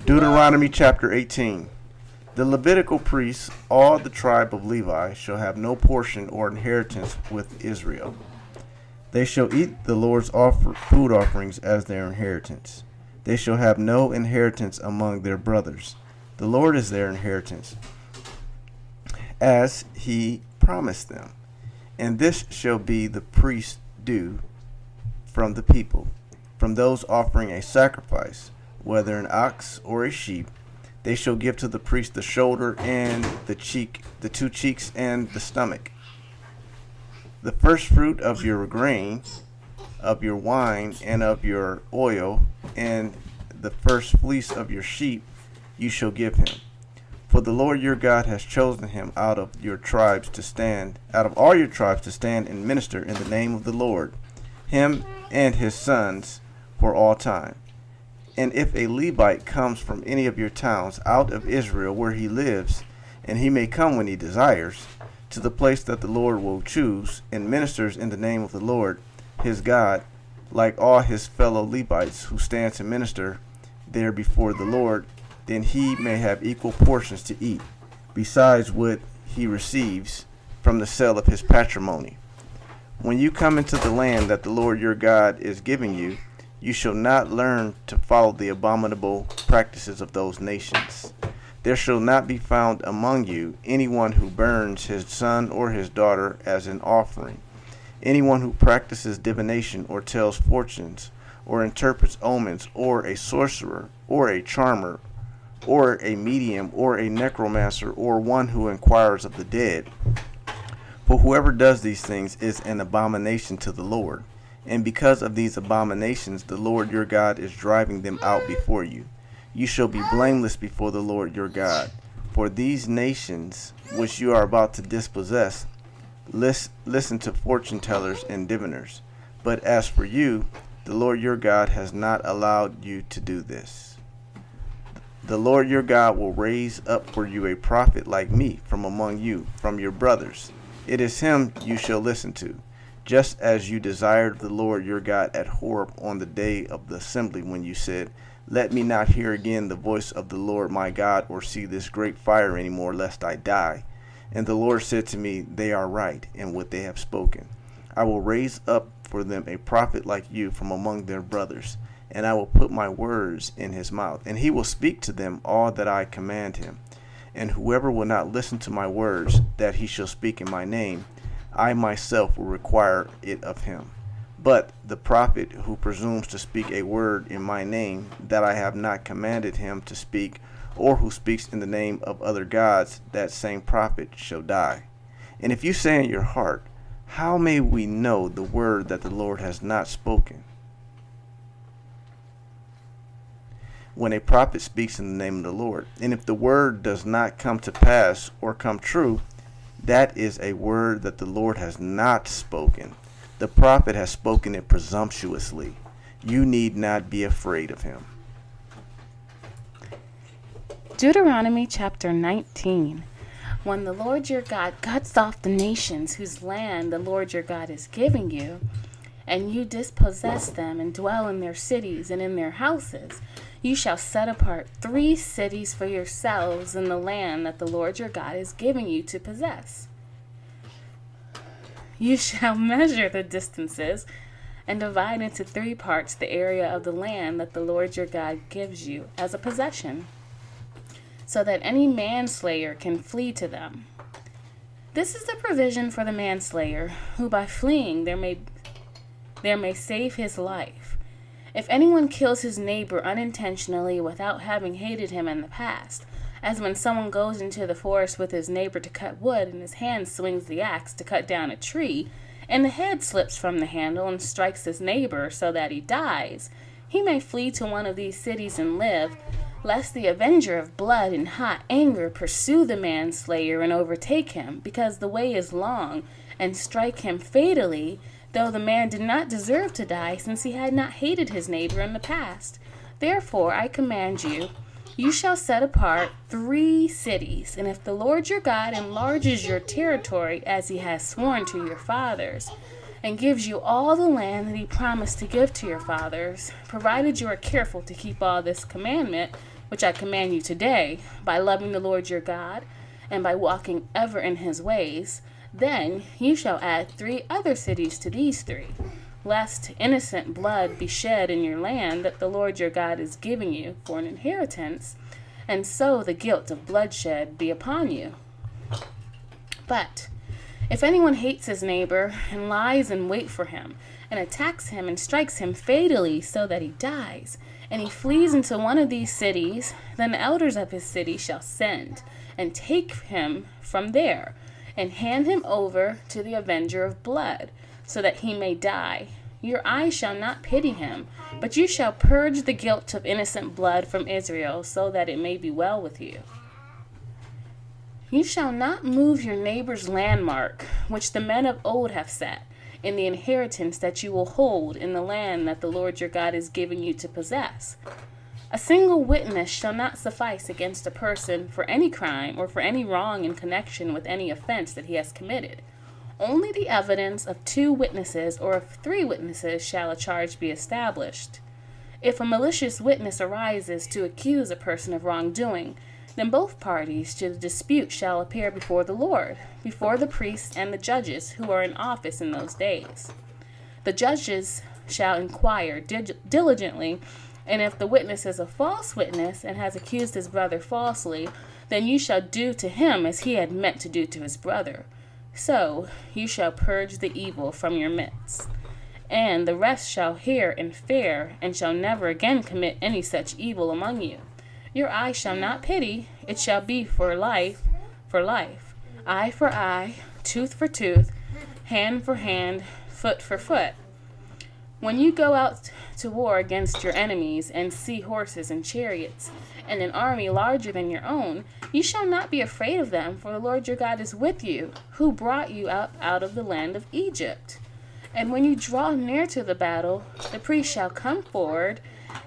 Deuteronomy chapter 18. The Levitical priests, all the tribe of Levi, shall have no portion or inheritance with Israel. They shall eat the Lord's food offerings as their inheritance. They shall have no inheritance among their brothers. The Lord is their inheritance, as he promised them. And this shall be the priest's due from the people, from those offering a sacrifice, whether an ox or a sheep. They shall give to the priest the shoulder and the cheek, the two cheeks and the stomach. The first fruit of your grain, of your wine, and of your oil, and the first fleece of your sheep, you shall give him. For the Lord your God has chosen him out of all your tribes to stand and minister in the name of the Lord, him and his sons for all time. And if a Levite comes from any of your towns out of Israel where he lives, and he may come when he desires, to the place that the Lord will choose, and ministers in the name of the Lord his God, like all his fellow Levites who stand to minister there before the Lord, then he may have equal portions to eat, besides what he receives from the sale of his patrimony. When you come into the land that the Lord your God is giving you, you shall not learn to follow the abominable practices of those nations. There shall not be found among you anyone who burns his son or his daughter as an offering, anyone who practices divination or tells fortunes, or interprets omens, or a sorcerer, or a charmer, or a medium, or a necromancer, or one who inquires of the dead. For whoever does these things is an abomination to the Lord. And because of these abominations, the Lord your God is driving them out before you. You shall be blameless before the Lord your God. For these nations which you are about to dispossess, listen to fortune tellers and diviners. But as for you, the Lord your God has not allowed you to do this. The Lord your God will raise up for you a prophet like me from among you, from your brothers. It is him you shall listen to, just as you desired the Lord your God at Horeb on the day of the assembly, when you said, Let me not hear again the voice of the Lord my God, or see this great fire any more, lest I die. And the Lord said to me, They are right in what they have spoken. I will raise up for them a prophet like you from among their brothers, and I will put my words in his mouth, and he will speak to them all that I command him. And whoever will not listen to my words that he shall speak in my name, I myself will require it of him. But the prophet who presumes to speak a word in my name that I have not commanded him to speak, or who speaks in the name of other gods, that same prophet shall die. And if you say in your heart, How may we know the word that the Lord has not spoken? When a prophet speaks in the name of the Lord, and if the word does not come to pass or come true, that is a word that the Lord has not spoken. The prophet has spoken it presumptuously. You need not be afraid of him. Deuteronomy chapter 19. When the Lord your God cuts off the nations whose land the Lord your God is giving you, and you dispossess them and dwell in their cities and in their houses, you shall set apart 3 cities for yourselves in the land that the Lord your God is giving you to possess. You shall measure the distances and divide into 3 parts the area of the land that the Lord your God gives you as a possession, so that any manslayer can flee to them. This is the provision for the manslayer, who by fleeing there may save his life. If anyone kills his neighbor unintentionally without having hated him in the past, as when someone goes into the forest with his neighbor to cut wood, and his hand swings the axe to cut down a tree, and the head slips from the handle and strikes his neighbor so that he dies, he may flee to one of these cities and live, lest the avenger of blood in hot anger pursue the manslayer and overtake him, because the way is long, and strike him fatally, though the man did not deserve to die, since he had not hated his neighbor in the past. Therefore I command you, you shall set apart 3 cities, and if the Lord your God enlarges your territory as he has sworn to your fathers, and gives you all the land that he promised to give to your fathers, provided you are careful to keep all this commandment which I command you today, by loving the Lord your God, and by walking ever in his ways, then you shall add 3 other cities to these 3, lest innocent blood be shed in your land that the Lord your God is giving you for an inheritance, and so the guilt of bloodshed be upon you. But if anyone hates his neighbor and lies in wait for him, and attacks him and strikes him fatally so that he dies, and he flees into one of these cities, then the elders of his city shall send and take him from there, and hand him over to the avenger of blood, so that he may die. Your eyes shall not pity him, but you shall purge the guilt of innocent blood from Israel, so that it may be well with you. You shall not move your neighbor's landmark, which the men of old have set, in the inheritance that you will hold in the land that the Lord your God is giving you to possess. A single witness shall not suffice against a person for any crime or for any wrong in connection with any offense that he has committed. Only the evidence of 2 witnesses or of 3 witnesses shall a charge be established. If a malicious witness arises to accuse a person of wrongdoing, then both parties to the dispute shall appear before the Lord, before the priests and the judges who are in office in those days. The judges shall inquire diligently, and if the witness is a false witness and has accused his brother falsely, then you shall do to him as he had meant to do to his brother. So you shall purge the evil from your midst. And the rest shall hear and fear, and shall never again commit any such evil among you. Your eye shall not pity, it shall be for life, eye for eye, tooth for tooth, hand for hand, foot for foot. When you go out to war against your enemies and see horses and chariots, and an army larger than your own, you shall not be afraid of them, for the Lord your God is with you, who brought you up out of the land of Egypt. And when you draw near to the battle, the priest shall come forward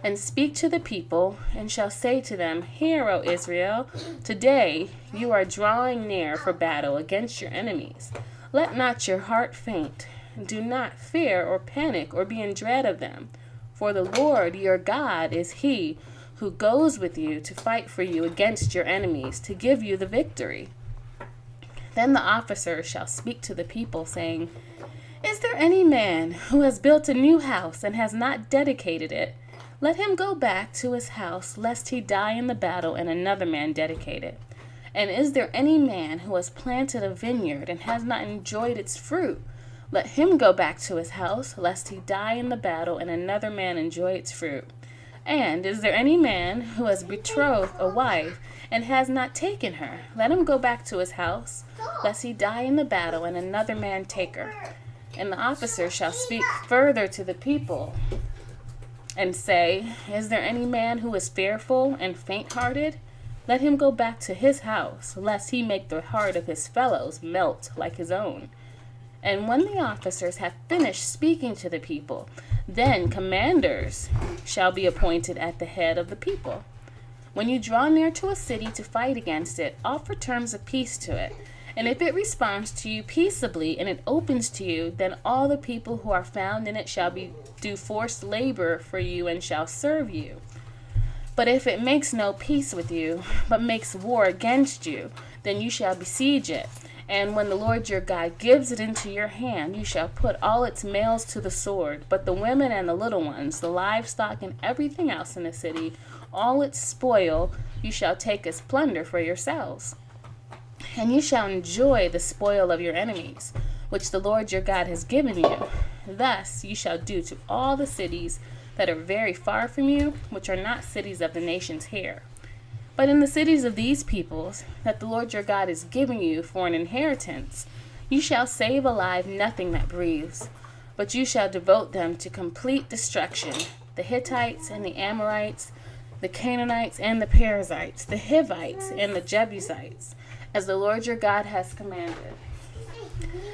and speak to the people, and shall say to them, Hear, O Israel, today you are drawing near for battle against your enemies. Let not your heart faint. Do not fear or panic or be in dread of them. For the Lord your God is he who goes with you to fight for you against your enemies, to give you the victory. Then the officer shall speak to the people, saying, Is there any man who has built a new house and has not dedicated it? Let him go back to his house, lest he die in the battle and another man dedicate it. And is there any man who has planted a vineyard and has not enjoyed its fruit? Let him go back to his house, lest he die in the battle and another man enjoy its fruit. And is there any man who has betrothed a wife and has not taken her? Let him go back to his house, lest he die in the battle and another man take her. And the officer shall speak further to the people and say, Is there any man who is fearful and faint-hearted? Let him go back to his house, lest he make the heart of his fellows melt like his own. And when the officers have finished speaking to the people, then commanders shall be appointed at the head of the people. When you draw near to a city to fight against it, offer terms of peace to it. And if it responds to you peaceably and it opens to you, then all the people who are found in it shall do forced labor for you and shall serve you. But if it makes no peace with you, but makes war against you, then you shall besiege it. And when the Lord your God gives it into your hand, you shall put all its males to the sword, but the women and the little ones, the livestock and everything else in the city, all its spoil, you shall take as plunder for yourselves. And you shall enjoy the spoil of your enemies, which the Lord your God has given you. Thus you shall do to all the cities that are very far from you, which are not cities of the nations here. But in the cities of these peoples, that the Lord your God is giving you for an inheritance, you shall save alive nothing that breathes, but you shall devote them to complete destruction, the Hittites and the Amorites, the Canaanites and the Perizzites, the Hivites and the Jebusites, as the Lord your God has commanded,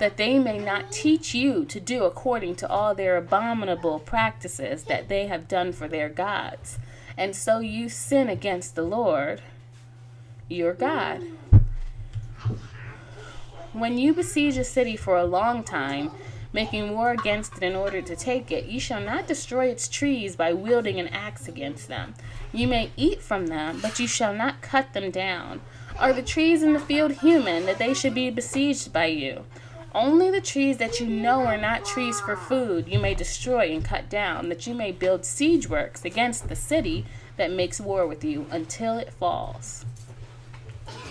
that they may not teach you to do according to all their abominable practices that they have done for their gods. And so you sin against the Lord your God. When you besiege a city for a long time, making war against it in order to take it. You shall not destroy its trees by wielding an axe against them. You may eat from them, but you shall not cut them down. Are the trees in the field human, that they should be besieged by you? Only the trees that you know are not trees for food you may destroy and cut down, that you may build siege works against the city that makes war with you until it falls.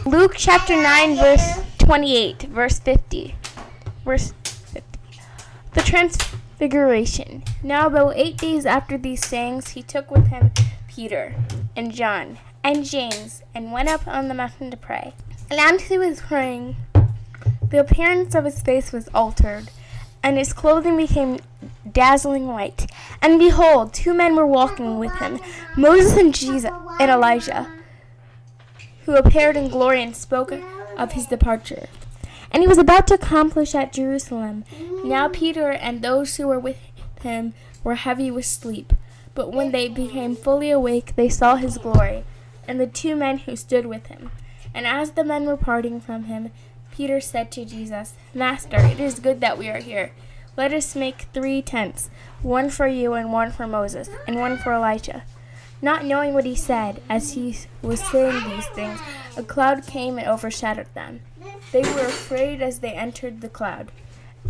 Luke chapter 9, verse 28, verse 50. Verse 50. The Transfiguration. Now about 8 days after these sayings, he took with him Peter and John and James and went up on the mountain to pray. And as he was praying, the appearance of his face was altered, and his clothing became dazzling white. And behold, 2 men were walking with him, Moses and Jesus and Elijah, who appeared in glory and spoke of his departure. And he was about to accomplish at Jerusalem. Now Peter and those who were with him were heavy with sleep. But when they became fully awake, they saw his glory, and the 2 men who stood with him. And as the men were parting from him, Peter said to Jesus, Master, it is good that we are here. Let us make 3 tents, one for you and one for Moses, and one for Elijah. Not knowing what he said, as he was saying these things, a cloud came and overshadowed them. They were afraid as they entered the cloud.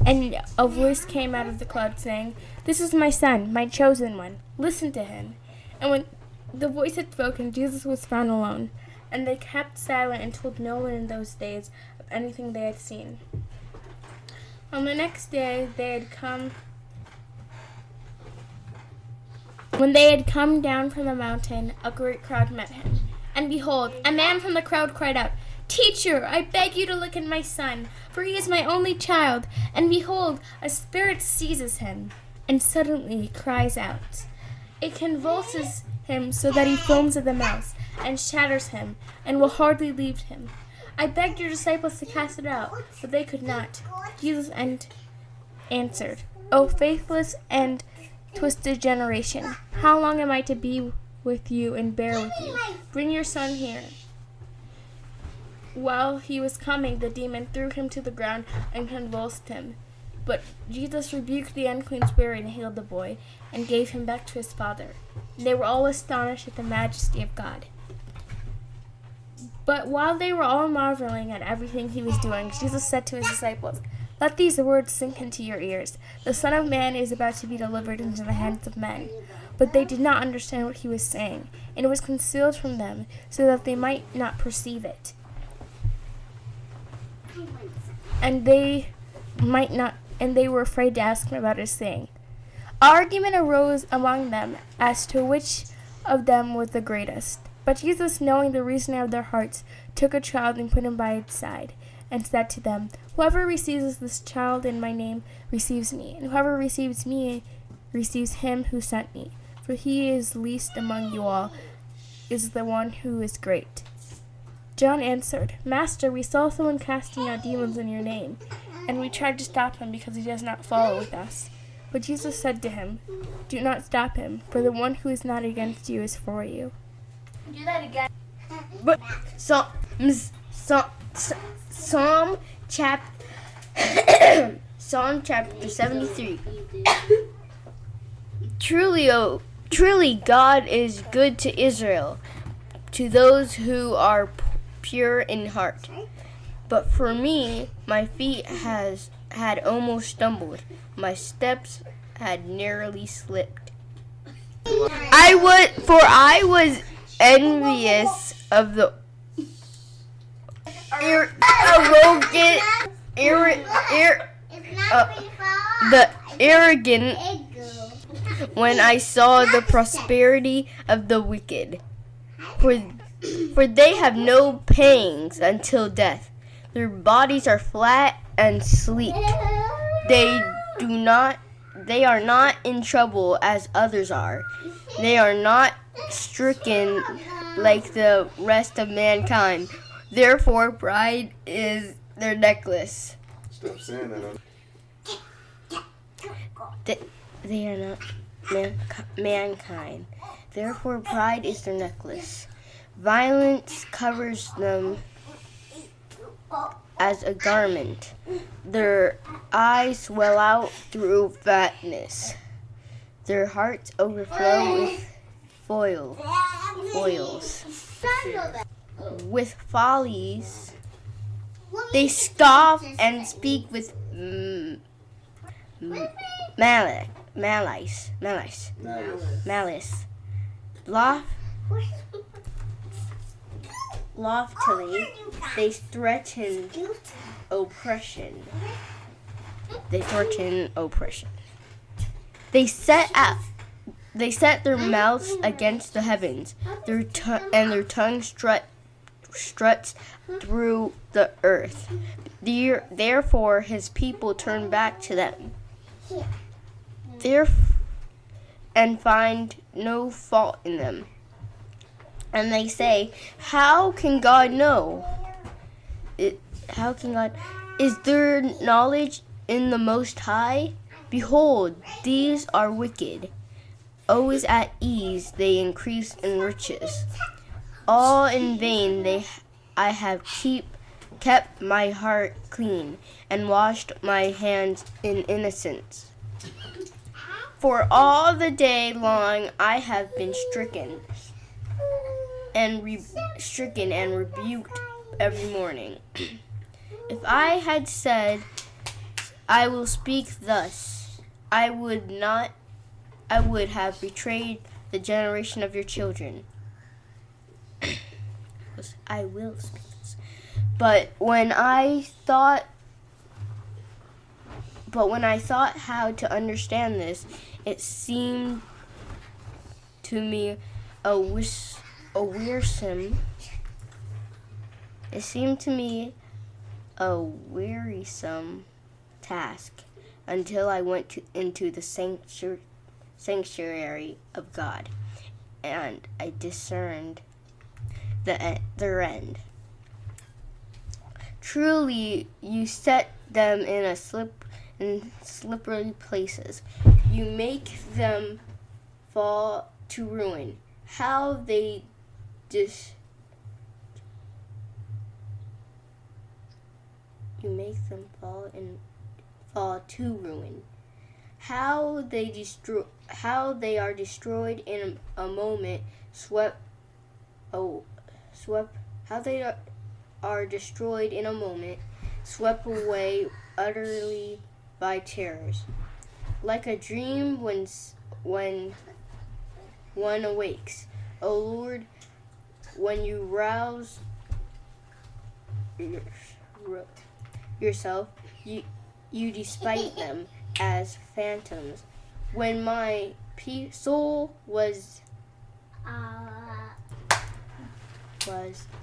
And a voice came out of the cloud saying, This is my son, my chosen one. Listen to him. And when the voice had spoken, Jesus was found alone. And they kept silent and told no one in those days of anything they had seen. On the next day, when they had come down from the mountain, a great crowd met him. And behold, a man from the crowd cried out, Teacher, I beg you to look at my son, for he is my only child. And behold, a spirit seizes him, and suddenly he cries out. It convulses him so that he foams at the mouth, and shatters him, and will hardly leave him. I begged your disciples to cast it out, but they could not. Jesus answered, O faithless and twisted generation, how long am I to be with you and bear with you? Bring your son here. While he was coming, the demon threw him to the ground and convulsed him. But Jesus rebuked the unclean spirit and healed the boy, and gave him back to his father. They were all astonished at the majesty of God. But while they were all marveling at everything he was doing, Jesus said to his disciples, Let these words sink into your ears. The Son of Man is about to be delivered into the hands of men. But they did not understand what he was saying, and it was concealed from them, so that they might not perceive it. And they were afraid to ask him about his saying. Argument arose among them as to which of them was the greatest. But Jesus, knowing the reasoning of their hearts, took a child and put him by his side, and said to them, Whoever receives this child in my name receives me, and whoever receives me receives him who sent me. For he is least among you all, is the one who is great. John answered, Master, we saw someone casting out demons in your name, and we tried to stop him because he does not follow with us. But Jesus said to him, Do not stop him, for the one who is not against you is for you. Do that again. But Psalm chapter 73. Truly God is good to Israel, to those who are pure in heart. But for me, my feet had almost stumbled. My steps had narrowly slipped. I was envious of the arrogant when I saw the prosperity of the wicked. For they have no pangs until death. Their bodies are flat and sleek. They are not in trouble as others are. They are not stricken like the rest of mankind. Therefore, pride is their necklace. Stop saying that. They are not mankind. Therefore, pride is their necklace. Violence covers them as a garment. Their eyes swell out through fatness. Their hearts overflow with foils. With follies, they scoff and speak with malice. Loftily, they threaten oppression. They set their mouths against the heavens. Their tongue struts through the earth. Therefore, his people turn back to them, and find no fault in them. And they say, "How can God know? Is there knowledge in the Most High? Behold, these are wicked. Always at ease, they increase in riches. All in vain I have kept my heart clean and washed my hands in innocence. For all the day long I have been stricken and rebuked every morning. If I had said, I will speak thus, I would have betrayed the generation of your children. I will speak this. But when I thought how to understand this, it seemed to me a wearisome task until I went into the sanctuary of God, and I discerned their end. Truly, you set them in slippery places. You make them fall to ruin. How they You make them fall to ruin. How they are destroyed in a moment, how they are destroyed in a moment, swept away utterly by terrors. Like a dream when one awakes. O Lord, when you rouse yourself, you despite them as phantoms. When my soul was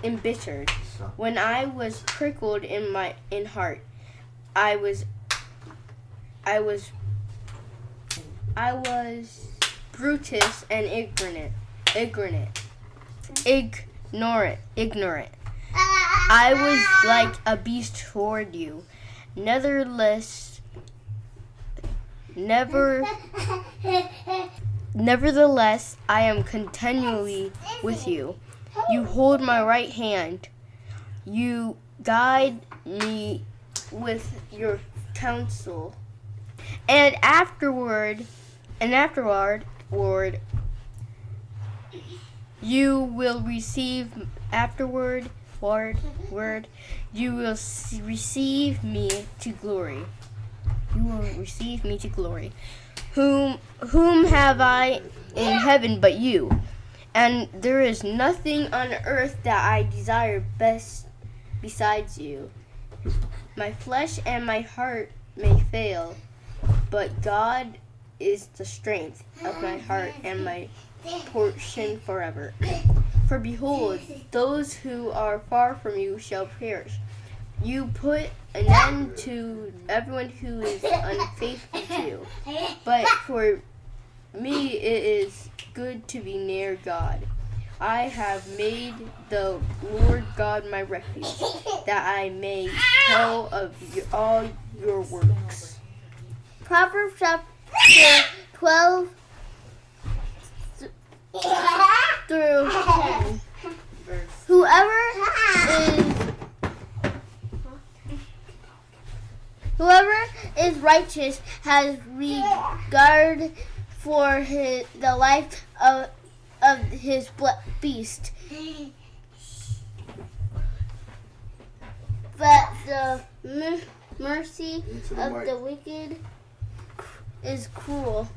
embittered, when I was prickled in heart, I was brutus and ignorant. I was like a beast toward you. Nevertheless, I am continually with you. You hold my right hand. You guide me with your counsel. And afterward, you will receive me to glory. You will receive me to glory. Whom have I in heaven but you? And there is nothing on earth that I desire best besides you. My flesh and my heart may fail, but God is the strength of my heart and my portion forever. For behold, those who are far from you shall perish. You put an end to everyone who is unfaithful to you. But for me it is good to be near God. I have made the Lord God my refuge, that I may tell of all your works. Proverbs chapter 12 through 10. righteous has regard for the life of his beast. But the mercy of the wicked is cruel.